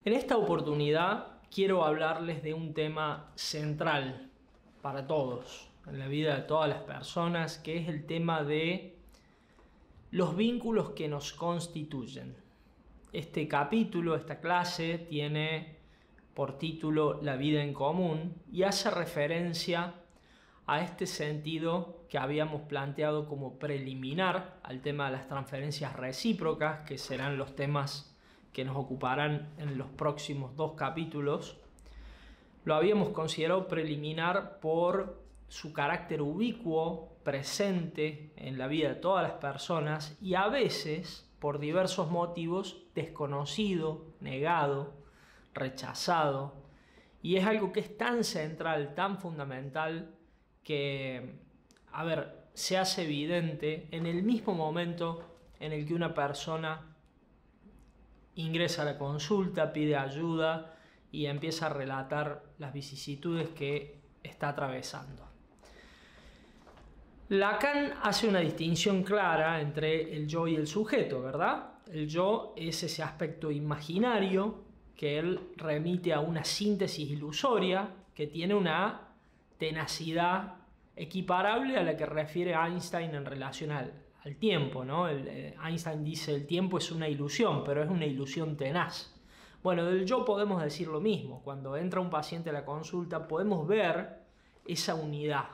En esta oportunidad quiero hablarles de un tema central para todos, en la vida de todas las personas, que es el tema de los vínculos que nos constituyen. Este capítulo, esta clase, tiene por título La vida en común y hace referencia a este sentido que habíamos planteado como preliminar al tema de las transferencias recíprocas, que serán los temas que nos ocuparán en los próximos dos capítulos. Lo habíamos considerado preliminar por su carácter ubicuo, presente en la vida de todas las personas y a veces, por diversos motivos, desconocido, negado, rechazado. Y es algo que es tan central, tan fundamental, que, se hace evidente en el mismo momento en el que una persona ingresa a la consulta, pide ayuda y empieza a relatar las vicisitudes que está atravesando. Lacan hace una distinción clara entre el yo y el sujeto, ¿verdad? El yo es ese aspecto imaginario que él remite a una síntesis ilusoria que tiene una tenacidad equiparable a la que refiere Einstein en relación al tiempo, ¿no? Einstein dice el tiempo es una ilusión, pero es una ilusión tenaz. Bueno, del yo podemos decir lo mismo. Cuando entra un paciente a la consulta podemos ver esa unidad,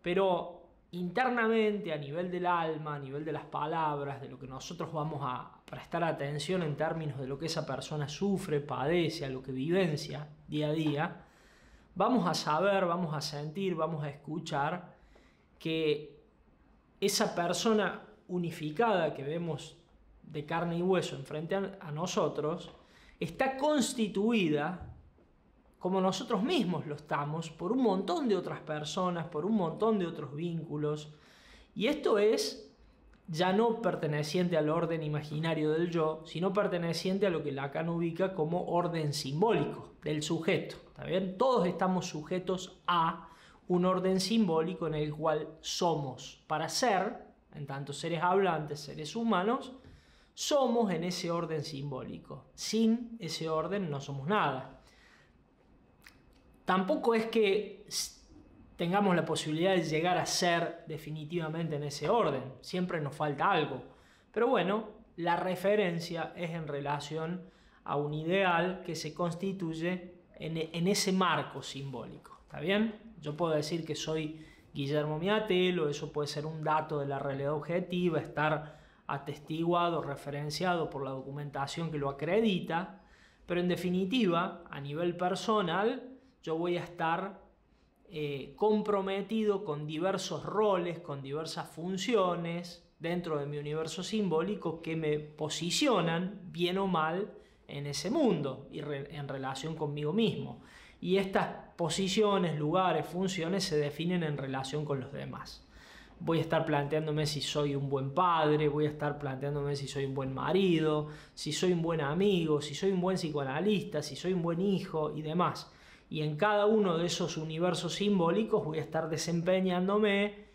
pero internamente, a nivel del alma, a nivel de las palabras, de lo que nosotros vamos a prestar atención en términos de lo que esa persona sufre, padece, a lo que vivencia día a día, vamos a saber, vamos a sentir, vamos a escuchar que esa persona unificada que vemos de carne y hueso enfrente a nosotros está constituida, como nosotros mismos lo estamos, por un montón de otras personas, por un montón de otros vínculos. Y esto es ya no perteneciente al orden imaginario del yo, sino perteneciente a lo que Lacan ubica como orden simbólico del sujeto. ¿Está bien? Todos estamos sujetos a un orden simbólico en el cual somos. Para ser, en tanto seres hablantes, seres humanos, somos en ese orden simbólico. Sin ese orden no somos nada. Tampoco es que tengamos la posibilidad de llegar a ser definitivamente en ese orden. Siempre nos falta algo. Pero bueno, la referencia es en relación a un ideal que se constituye en ese marco simbólico. ¿Está bien? Yo puedo decir que soy Guillermo Miatelo, eso puede ser un dato de la realidad objetiva, estar atestiguado, referenciado por la documentación que lo acredita, pero en definitiva, a nivel personal, yo voy a estar comprometido con diversos roles, con diversas funciones dentro de mi universo simbólico que me posicionan, bien o mal, en ese mundo y en relación conmigo mismo. Y estas posiciones, lugares, funciones se definen en relación con los demás. Voy a estar planteándome si soy un buen padre, voy a estar planteándome si soy un buen marido, si soy un buen amigo, si soy un buen psicoanalista, si soy un buen hijo y demás. Y en cada uno de esos universos simbólicos voy a estar desempeñándome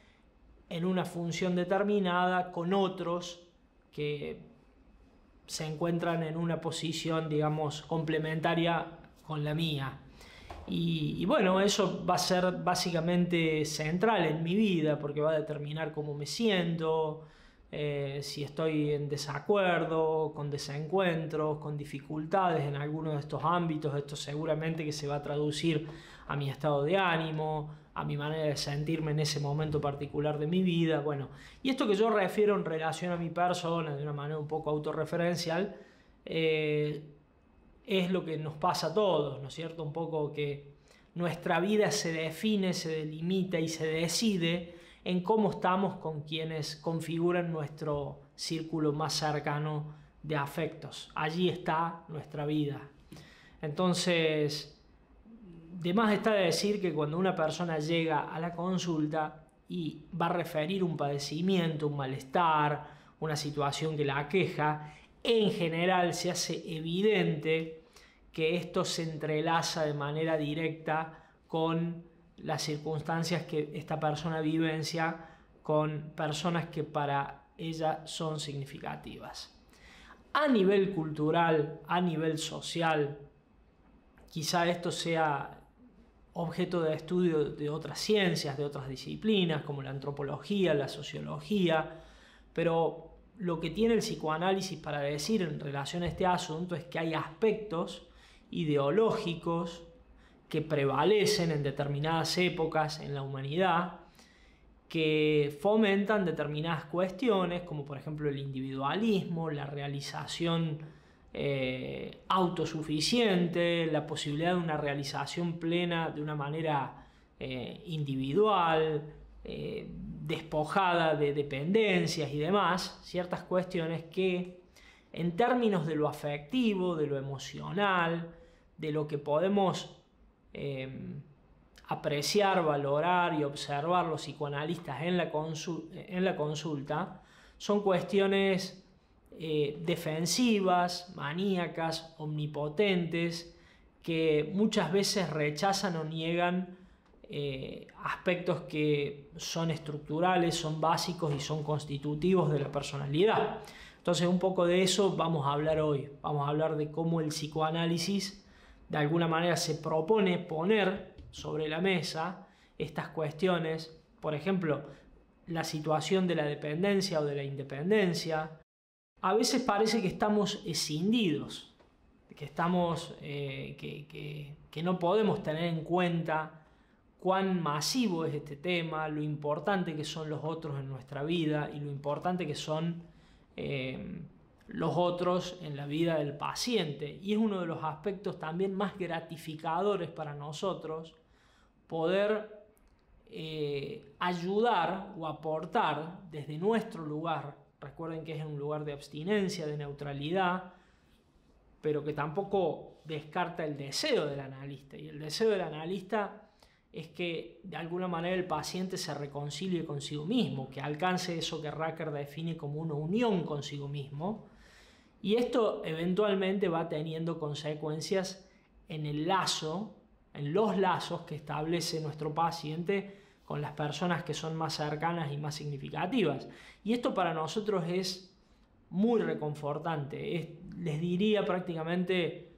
en una función determinada con otros que se encuentran en una posición, digamos, complementaria con la mía. Y bueno, eso va a ser básicamente central en mi vida porque va a determinar cómo me siento, si estoy en desacuerdo, con desencuentros, con dificultades en alguno de estos ámbitos. Esto seguramente que se va a traducir a mi estado de ánimo, a mi manera de sentirme en ese momento particular de mi vida. Bueno, y esto que yo refiero en relación a mi persona de una manera un poco autorreferencial, es lo que nos pasa a todos, ¿no es cierto? Un poco que nuestra vida se define, se delimita y se decide en cómo estamos con quienes configuran nuestro círculo más cercano de afectos. Allí está nuestra vida. Entonces, de más está decir que cuando una persona llega a la consulta y va a referir un padecimiento, un malestar, una situación que la aqueja, en general se hace evidente que esto se entrelaza de manera directa con las circunstancias que esta persona vivencia con personas que para ella son significativas. a nivel cultural, a nivel social. Quizá esto sea objeto de estudio de otras ciencias, de otras disciplinas, como la antropología, la sociología, pero lo que tiene el psicoanálisis para decir en relación a este asunto es que hay aspectos ideológicos que prevalecen en determinadas épocas en la humanidad, que fomentan determinadas cuestiones, como por ejemplo el individualismo, la realización autosuficiente, la posibilidad de una realización plena de una manera individual, despojada de dependencias y demás, ciertas cuestiones que en términos de lo afectivo, de lo emocional, de lo que podemos apreciar, valorar y observar los psicoanalistas en la consulta, son cuestiones defensivas, maníacas, omnipotentes, que muchas veces rechazan o niegan aspectos que son estructurales, son básicos y son constitutivos de la personalidad. Entonces, un poco de eso vamos a hablar hoy. Vamos a hablar de cómo el psicoanálisis de alguna manera se propone poner sobre la mesa estas cuestiones, por ejemplo, la situación de la dependencia o de la independencia. A veces parece que estamos escindidos, que no podemos tener en cuenta cuán masivo es este tema, lo importante que son los otros en nuestra vida y lo importante que son los otros en la vida del paciente. Y es uno de los aspectos también más gratificadores para nosotros poder ayudar o aportar desde nuestro lugar. Recuerden que es un lugar de abstinencia, de neutralidad, pero que tampoco descarta el deseo del analista. Y el deseo del analista es que de alguna manera el paciente se reconcilie consigo mismo, que alcance eso que Racker define como una unión consigo mismo. Y esto eventualmente va teniendo consecuencias en el lazo, en los lazos que establece nuestro paciente con las personas que son más cercanas y más significativas. Y esto para nosotros es muy reconfortante. Les diría prácticamente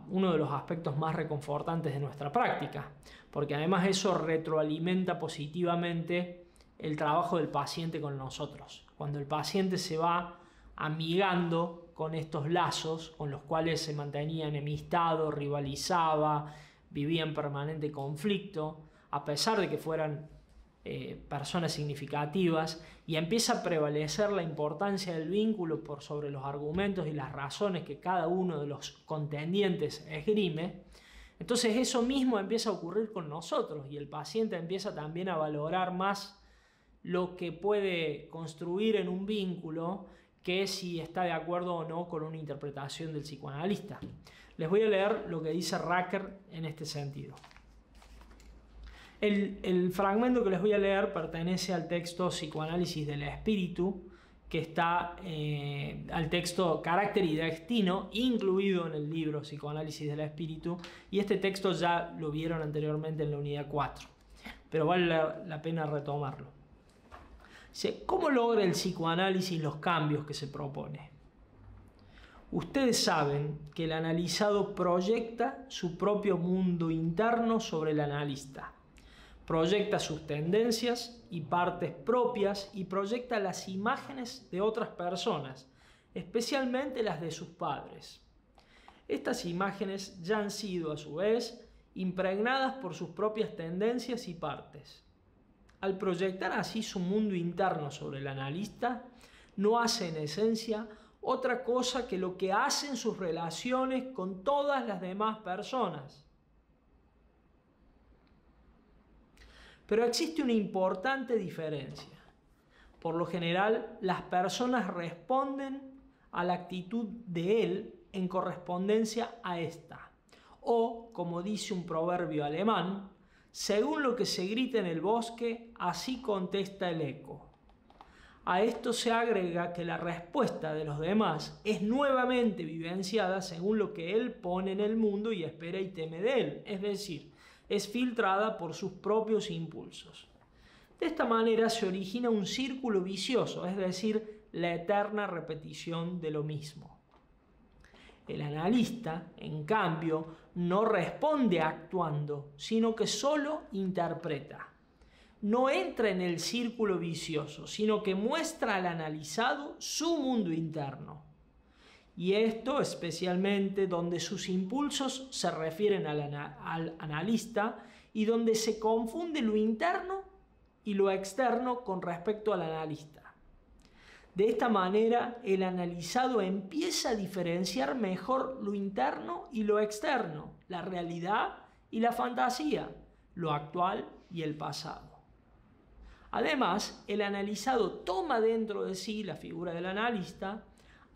uno de los aspectos más reconfortantes de nuestra práctica, porque además eso retroalimenta positivamente el trabajo del paciente con nosotros. Cuando el paciente se va amigando con estos lazos con los cuales se mantenía enemistado, rivalizaba, vivía en permanente conflicto, a pesar de que fueran personas significativas, y empieza a prevalecer la importancia del vínculo por sobre los argumentos y las razones que cada uno de los contendientes esgrime, entonces eso mismo empieza a ocurrir con nosotros y el paciente empieza también a valorar más lo que puede construir en un vínculo que si está de acuerdo o no con una interpretación del psicoanalista. Les voy a leer lo que dice Racker en este sentido. El fragmento que les voy a leer pertenece al texto Psicoanálisis del Espíritu, que está al texto Carácter y Destino, incluido en el libro Psicoanálisis del Espíritu, y este texto ya lo vieron anteriormente en la unidad 4, pero vale la pena retomarlo. Dice, ¿cómo logra el psicoanálisis los cambios que se propone? Ustedes saben que el analizado proyecta su propio mundo interno sobre el analista. Proyecta sus tendencias y partes propias y proyecta las imágenes de otras personas, especialmente las de sus padres. Estas imágenes ya han sido, a su vez, impregnadas por sus propias tendencias y partes. Al proyectar así su mundo interno sobre el analista, no hace en esencia otra cosa que lo que hacen sus relaciones con todas las demás personas. Pero existe una importante diferencia. Por lo general, las personas responden a la actitud de él en correspondencia a esta. O, como dice un proverbio alemán, según lo que se grita en el bosque, así contesta el eco. A esto se agrega que la respuesta de los demás es nuevamente vivenciada según lo que él pone en el mundo y espera y teme de él, es decir, es filtrada por sus propios impulsos. De esta manera se origina un círculo vicioso, es decir, la eterna repetición de lo mismo. El analista, en cambio, no responde actuando, sino que solo interpreta. No entra en el círculo vicioso, sino que muestra al analizado su mundo interno. Y esto especialmente donde sus impulsos se refieren al analista y donde se confunde lo interno y lo externo con respecto al analista. De esta manera, el analizado empieza a diferenciar mejor lo interno y lo externo, la realidad y la fantasía, lo actual y el pasado. Además, el analizado toma dentro de sí la figura del analista,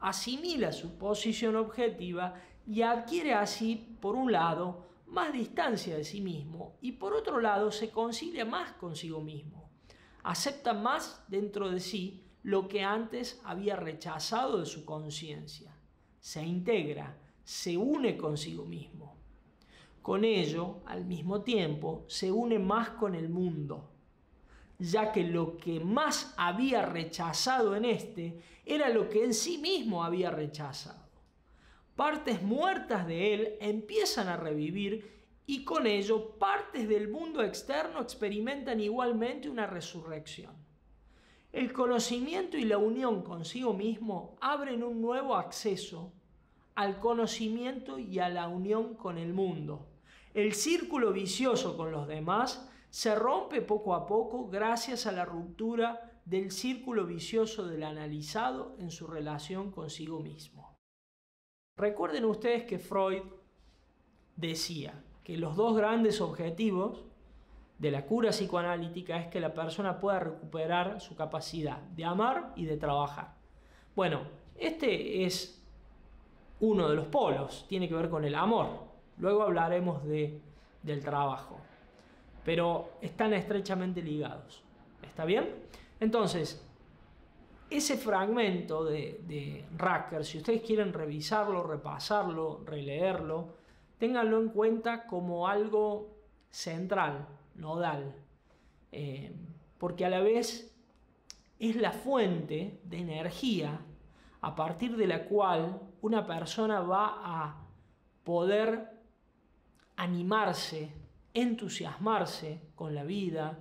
asimila su posición objetiva y adquiere así, por un lado, más distancia de sí mismo y por otro lado se concilia más consigo mismo. Acepta más dentro de sí lo que antes había rechazado de su conciencia. Se integra, se une consigo mismo. Con ello, al mismo tiempo, se une más con el mundo, ya que lo que más había rechazado en este era lo que en sí mismo había rechazado. Partes muertas de él empiezan a revivir y con ello partes del mundo externo experimentan igualmente una resurrección. El conocimiento y la unión consigo mismo abren un nuevo acceso al conocimiento y a la unión con el mundo. El círculo vicioso con los demás se rompe poco a poco gracias a la ruptura del círculo vicioso del analizado en su relación consigo mismo. Recuerden ustedes que Freud decía que los dos grandes objetivos de la cura psicoanalítica es que la persona pueda recuperar su capacidad de amar y de trabajar. Bueno, este es uno de los polos, tiene que ver con el amor. Luego hablaremos del trabajo, pero están estrechamente ligados. ¿Está bien? Entonces, ese fragmento de Racker, si ustedes quieren revisarlo, repasarlo, releerlo, ténganlo en cuenta como algo central, nodal, porque a la vez es la fuente de energía a partir de la cual una persona va a poder animarse, entusiasmarse con la vida,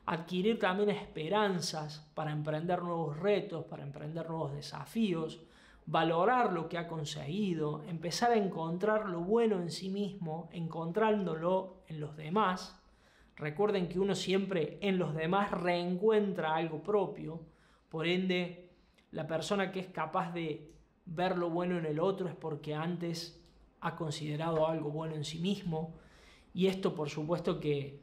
adquirir también esperanzas para emprender nuevos retos, para emprender nuevos desafíos, valorar lo que ha conseguido, empezar a encontrar lo bueno en sí mismo, encontrándolo en los demás. Recuerden que uno siempre en los demás reencuentra algo propio, por ende la persona que es capaz de ver lo bueno en el otro es porque antes ha considerado algo bueno en sí mismo, y esto por supuesto que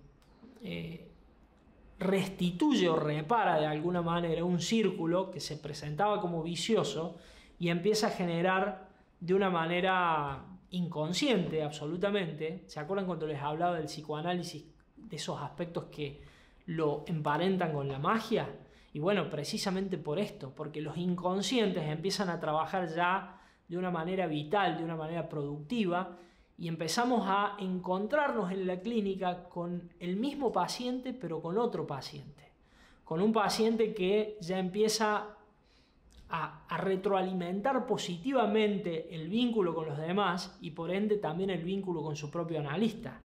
restituye o repara de alguna manera un círculo que se presentaba como vicioso y empieza a generar de una manera inconsciente absolutamente. ¿Se acuerdan cuando les hablaba del psicoanálisis, de esos aspectos que lo emparentan con la magia? Y bueno, precisamente por esto, porque los inconscientes empiezan a trabajar ya de una manera vital, de una manera productiva, y empezamos a encontrarnos en la clínica con el mismo paciente, pero con otro paciente, con un paciente que ya empieza a retroalimentar positivamente el vínculo con los demás y por ende también el vínculo con su propio analista.